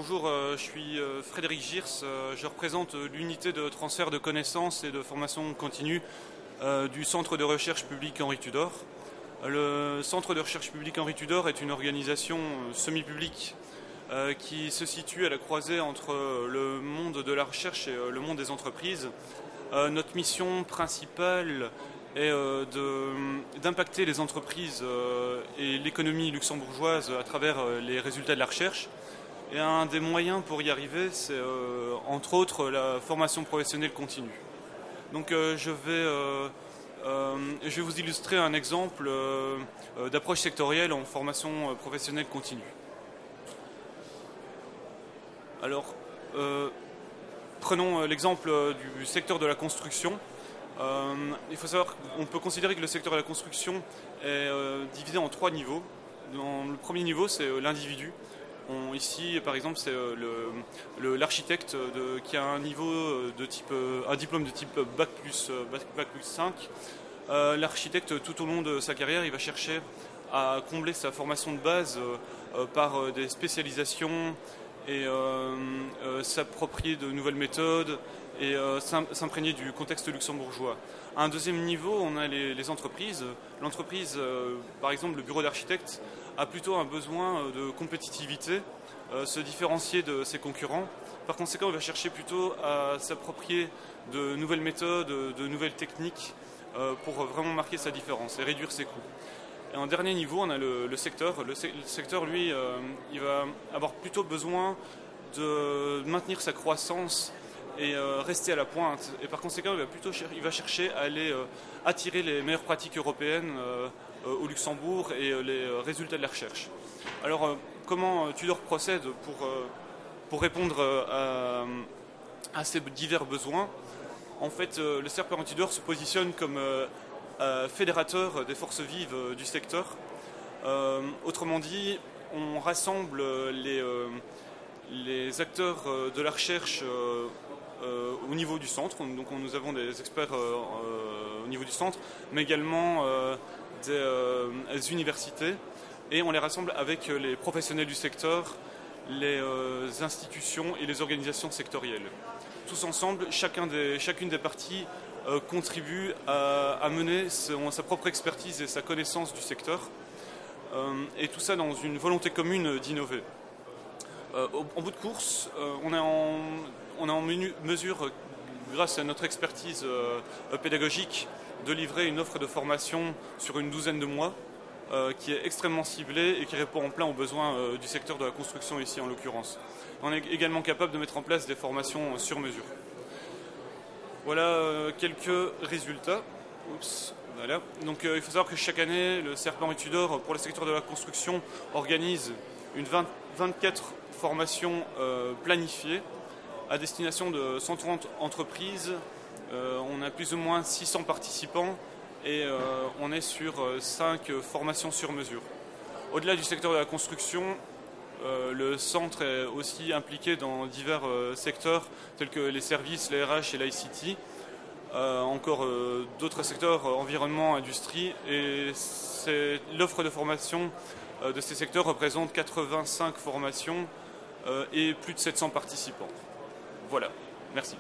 Bonjour, je suis Frédéric Girs, je représente l'unité de transfert de connaissances et de formation continue du Centre de recherche publique Henri Tudor. Le Centre de recherche publique Henri Tudor est une organisation semi-publique qui se situe à la croisée entre le monde de la recherche et le monde des entreprises. Notre mission principale est d'impacter les entreprises et l'économie luxembourgeoise à travers les résultats de la recherche. Et un des moyens pour y arriver, c'est entre autres la formation professionnelle continue. Donc je vais vous illustrer un exemple d'approche sectorielle en formation professionnelle continue. Alors, prenons l'exemple du secteur de la construction. Il faut savoir qu'on peut considérer que le secteur de la construction est divisé en 3 niveaux. Le premier niveau, c'est l'individu. Ici, par exemple, c'est l'architecte qui a un niveau de type, un diplôme de type Bac plus 5. L'architecte, tout au long de sa carrière, il va chercher à combler sa formation de base par des spécialisations et s'approprier de nouvelles méthodes et s'imprégner du contexte luxembourgeois. À un deuxième niveau, on a les entreprises. L'entreprise, par exemple, le bureau d'architecte, a plutôt un besoin de compétitivité, se différencier de ses concurrents. Par conséquent, il va chercher plutôt à s'approprier de nouvelles méthodes, de nouvelles techniques pour vraiment marquer sa différence et réduire ses coûts. Et en dernier niveau, on a le secteur. Le secteur, lui, il va avoir plutôt besoin de maintenir sa croissance et rester à la pointe. Et par conséquent, il va chercher à aller attirer les meilleures pratiques européennes au Luxembourg et les résultats de la recherche. Alors, comment Tudor procède pour répondre à ces divers besoins? En fait, le CERP Tudor se positionne comme fédérateur des forces vives du secteur. Autrement dit, on rassemble les acteurs de la recherche au niveau du centre. Donc nous avons des experts au niveau du centre, mais également des universités, et on les rassemble avec les professionnels du secteur, les institutions et les organisations sectorielles. Tous ensemble, chacune des parties contribue à mener sa propre expertise et sa connaissance du secteur, et tout ça dans une volonté commune d'innover. En bout de course, on est en mesure, grâce à notre expertise pédagogique, de livrer une offre de formation sur une douzaine de mois qui est extrêmement ciblée et qui répond en plein aux besoins du secteur de la construction ici en l'occurrence. On est également capable de mettre en place des formations sur mesure. Voilà quelques résultats. Voilà. Donc il faut savoir que chaque année, le CERP Henri Tudor, pour le secteur de la construction, organise 24 formations planifiées à destination de 130 entreprises. On a plus ou moins 600 participants et on est sur 5 formations sur mesure. Au-delà du secteur de la construction, le centre est aussi impliqué dans divers secteurs tels que les services, les RH et l'ICT, encore d'autres secteurs, environnement, industrie, et l'offre de formation de ces secteurs représente 85 formations et plus de 700 participants. Voilà, merci.